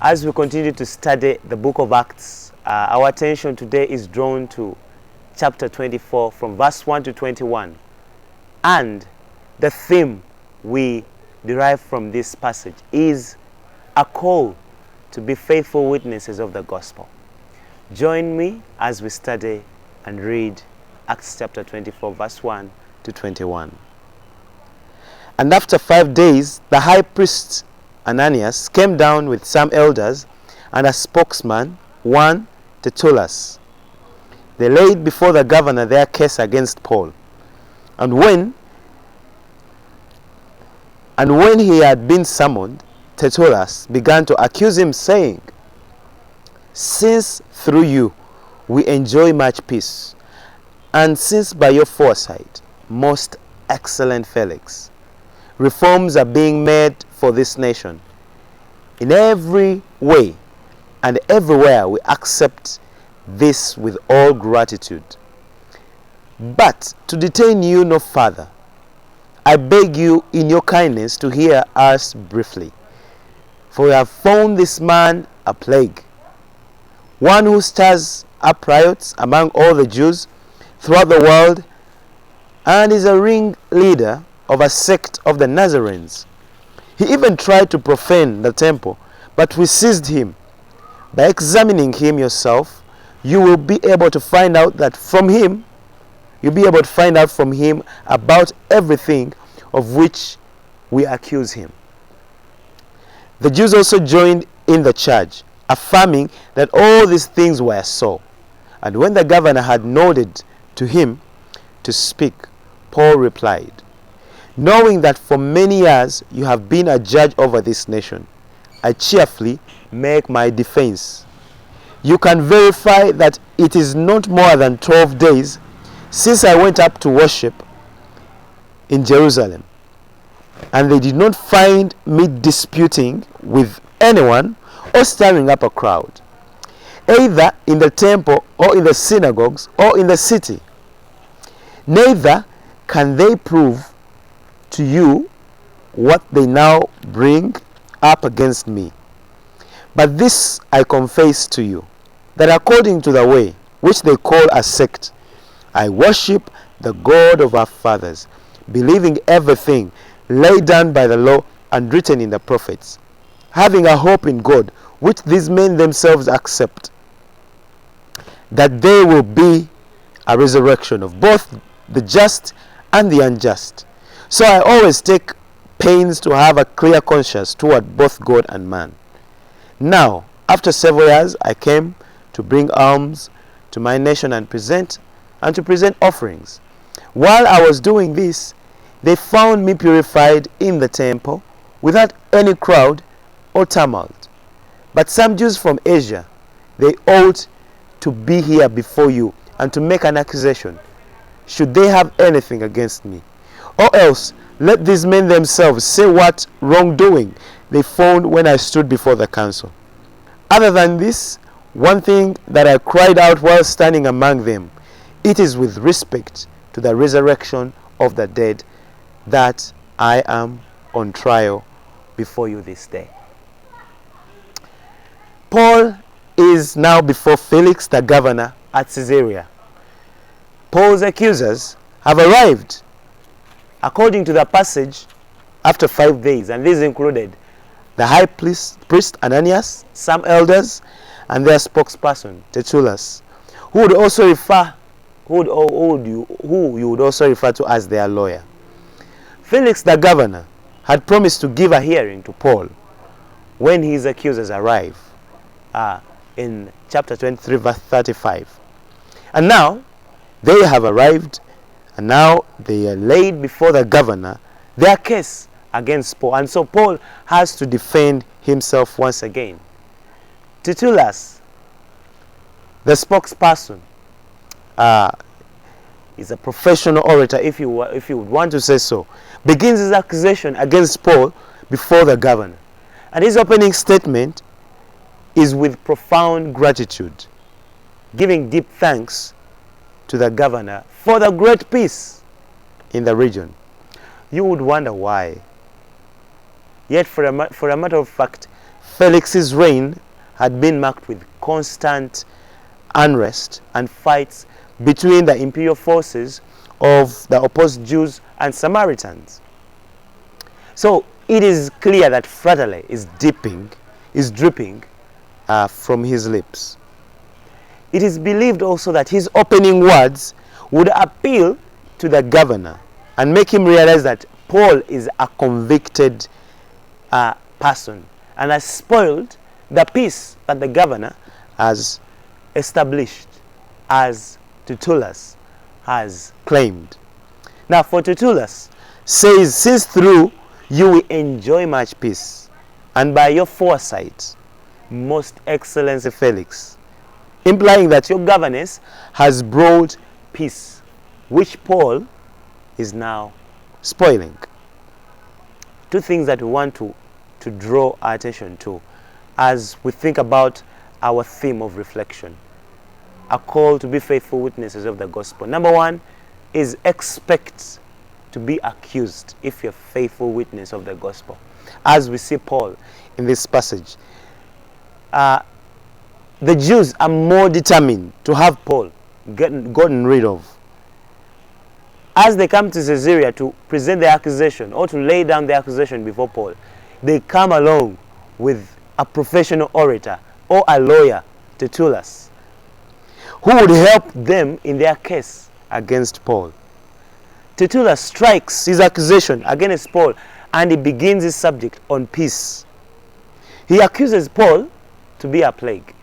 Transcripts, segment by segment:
As we continue to study the book of Acts, our attention today is drawn to chapter 24 from verse 1 to 21. And the theme we derive from this passage is a call to be faithful witnesses of the gospel. Join me as we study and read Acts chapter 24 verse 1 to 21. And after 5 days, the high priest Ananias came down with some elders and a spokesman, one Tertullus. They laid before the governor their case against Paul. And when he had been summoned, Tertullus began to accuse him, saying, "Since through you we enjoy much peace, and since by your foresight, most excellent Felix, reforms are being made for this nation, in every way and everywhere we accept this with all gratitude. But to detain you no further, I beg you in your kindness to hear us briefly. For we have found this man a plague, one who stirs up riots among all the Jews throughout the world, and is a ringleader of a sect of the Nazarenes. He even tried to profane the temple, but we seized him. By examining him yourself, you will be able to find out from him about everything of which we accuse him." The Jews also joined in the charge, affirming that all these things were so. And when the governor had nodded to him to speak, Paul replied, "Knowing that for many years you have been a judge over this nation, I cheerfully make my defense. You can verify that it is not more than 12 days since I went up to worship in Jerusalem, and they did not find me disputing with anyone or stirring up a crowd, either in the temple or in the synagogues or in the city. Neither can they prove to you what they now bring up against me. But this I confess to you, that according to the way which they call a sect, I worship the God of our fathers, believing everything laid down by the law and written in the prophets, having a hope in God, which these men themselves accept, that there will be a resurrection of both the just and the unjust. So I always take pains to have a clear conscience toward both God and man. Now, after several years, I came to bring alms to my nation and to present offerings. While I was doing this, they found me purified in the temple without any crowd or tumult. But some Jews from Asia, they ought to be here before you and to make an accusation, should they have anything against me. Or else, let these men themselves say what wrongdoing they found when I stood before the council. Other than this, one thing that I cried out while standing among them, it is with respect to the resurrection of the dead that I am on trial before you this day." Paul is now before Felix the governor at Caesarea. Paul's accusers have arrived, according to the passage, after 5 days, and these included the high priest Ananias, some elders, and their spokesperson Tertullus, who you would also refer to as their lawyer. Felix the governor had promised to give a hearing to Paul when his accusers arrive, in chapter 23 verse 35. And now they have arrived, and now they are laid before the governor their case against Paul, and so Paul has to defend himself once again. Tertullus, the spokesperson, is a professional orator, if you would want to say so, begins his accusation against Paul before the governor, and his opening statement is with profound gratitude, giving deep thanks to the governor for the great peace in the region. You would wonder why. Yet for a matter of fact, Felix's reign had been marked with constant unrest and fights between the imperial forces of the opposed Jews and Samaritans. So it is clear that flattery is dripping from his lips. It is believed also that his opening words would appeal to the governor and make him realize that Paul is a convicted person and has spoiled the peace that the governor has established, as Tertullus has claimed. Now, for Tertullus says, since through you will enjoy much peace, and by your foresight, most excellency Felix, implying that your governance has brought peace, which Paul is now spoiling. Two things that we want to draw our attention to as we think about our theme of reflection, a call to be faithful witnesses of the gospel. Number one is expect to be accused if you're a faithful witness of the gospel. As we see Paul in this passage, the Jews are more determined to have Paul gotten rid of. As they come to Caesarea to present the accusation or to lay down the accusation before Paul, they come along with a professional orator or a lawyer, Tertullus, who would help them in their case against Paul. Tertullus strikes his accusation against Paul and he begins his subject on peace. He accuses Paul to be a plague.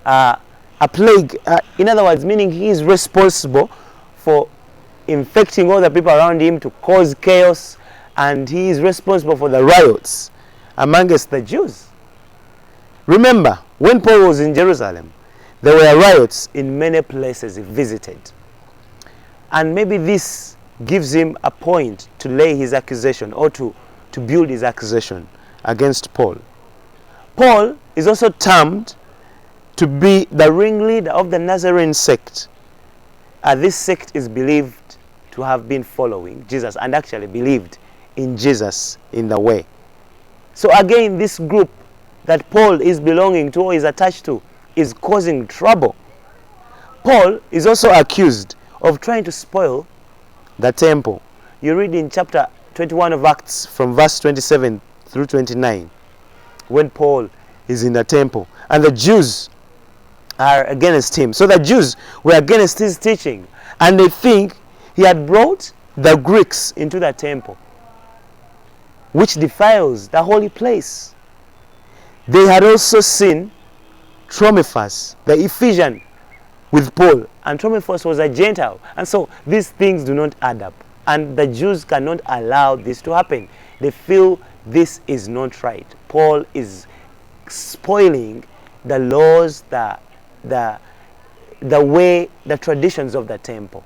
A plague, in other words, meaning he is responsible for infecting all the people around him to cause chaos, and he is responsible for the riots amongst the Jews. Remember, when Paul was in Jerusalem, there were riots in many places he visited. And maybe this gives him a point to lay his accusation or to build his accusation against Paul. Paul is also termed to be the ringleader of the Nazarene sect. This sect is believed to have been following Jesus and actually believed in Jesus in the way. So again, this group that Paul is belonging to or is attached to is causing trouble. Paul is also accused of trying to spoil the temple. You read in chapter 21 of Acts from verse 27 through 29 when Paul is in the temple and the Jews are against him. So the Jews were against his teaching and they think he had brought the Greeks into the temple, which defiles the holy place. They had also seen Trophimus, the Ephesian, with Paul, and Trophimus was a Gentile, and so these things do not add up, and the Jews cannot allow this to happen. They feel this is not right. Paul is spoiling the laws, the way, the traditions of the temple.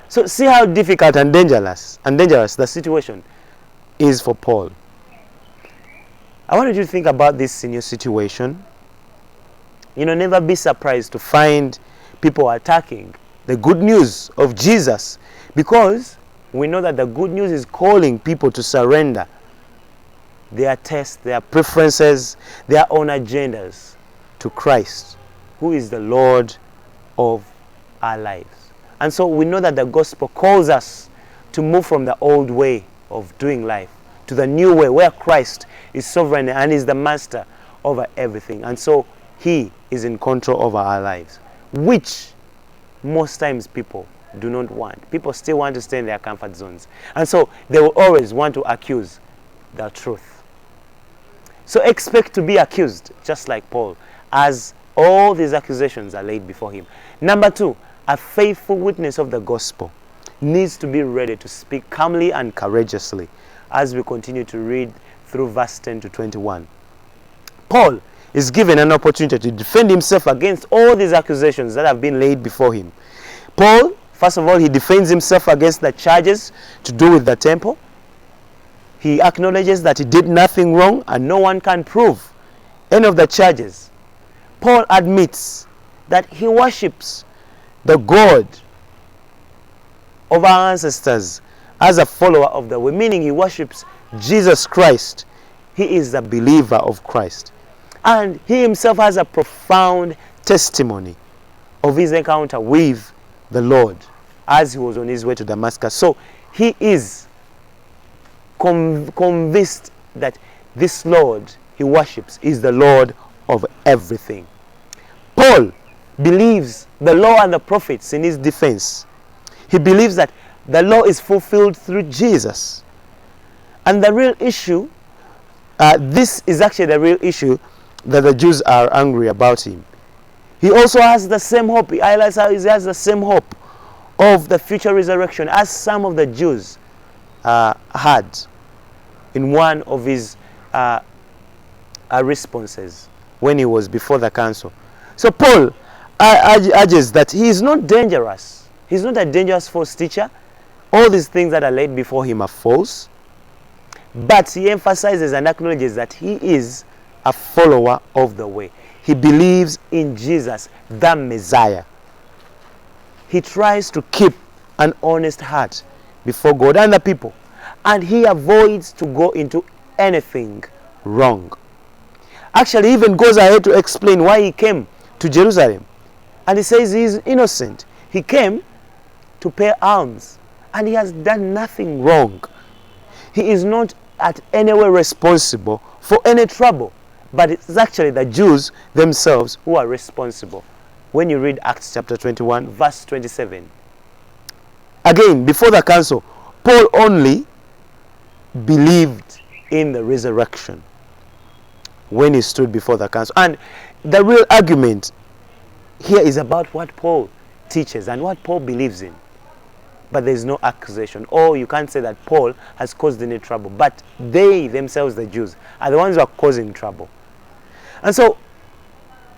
So see how difficult and dangerous the situation is for Paul. I wanted you to think about this in your situation. Never be surprised to find people attacking the good news of Jesus, because we know that the good news is calling people to surrender their tastes, their preferences, their own agendas to Christ, who is the Lord of our lives. And so we know that the gospel calls us to move from the old way of doing life to the new way where Christ is sovereign and is the master over everything. And so he is in control over our lives, which most times people do not want. People still want to stay in their comfort zones. And so they will always want to accuse the truth. So expect to be accused, just like Paul, as all these accusations are laid before him. Number two, a faithful witness of the gospel needs to be ready to speak calmly and courageously, as we continue to read through verse 10 to 21. Paul is given an opportunity to defend himself against all these accusations that have been laid before him. Paul, first of all, he defends himself against the charges to do with the temple. He acknowledges that he did nothing wrong and no one can prove any of the charges. Paul admits that he worships the God of our ancestors as a follower of the way, meaning he worships Jesus Christ he is a believer of Christ. And he himself has a profound testimony of his encounter with the Lord as he was on his way to Damascus. So he is convinced that this Lord he worships is the Lord of everything. Paul believes the law and the prophets in his defense. He believes that the law is fulfilled through Jesus. And the real issue, this is actually the real issue that the Jews are angry about him. He also has the same hope. He highlights how he has the same hope of the future resurrection as some of the Jews had in one of his responses when he was before the council. So Paul urges that he is not dangerous. He's not a dangerous false teacher. All these things that are laid before him are false. But he emphasizes and acknowledges that he is a follower of the way. He believes in Jesus, the Messiah. He tries to keep an honest heart before God and the people. And he avoids to go into anything wrong. Actually, he even goes ahead to explain why he came to Jerusalem. And he says he is innocent. He came to pay alms. And he has done nothing wrong. He is not at any way responsible for any trouble. But it's actually the Jews themselves who are responsible. When you read Acts chapter 21, verse 27. Again, before the council, Paul only believed in the resurrection when he stood before the council. And the real argument here is about what Paul teaches and what Paul believes in. But there is no accusation. Or you can't say that Paul has caused any trouble. But they themselves, the Jews, are the ones who are causing trouble. And so,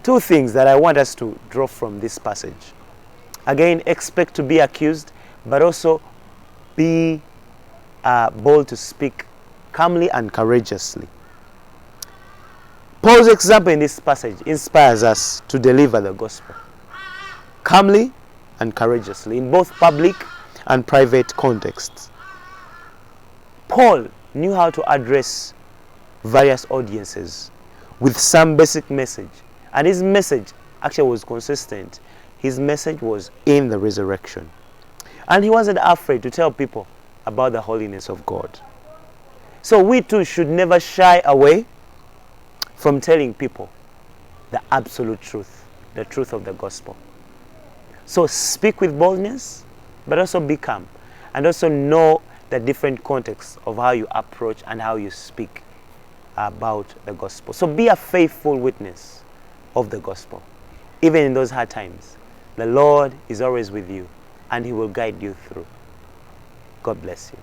two things that I want us to draw from this passage. Again, expect to be accused, but also be bold to speak calmly and courageously. Paul's example in this passage inspires us to deliver the gospel calmly and courageously in both public and private contexts. Paul knew how to address various audiences with some basic message, and his message actually was consistent. His message was in the resurrection, and he wasn't afraid to tell people about the holiness of God. So we too should never shy away from telling people the absolute truth, the truth of the gospel. So speak with boldness, but also be calm, and also know the different contexts of how you approach and how you speak about the gospel. So be a faithful witness of the gospel. Even in those hard times, the Lord is always with you, and he will guide you through. God bless you.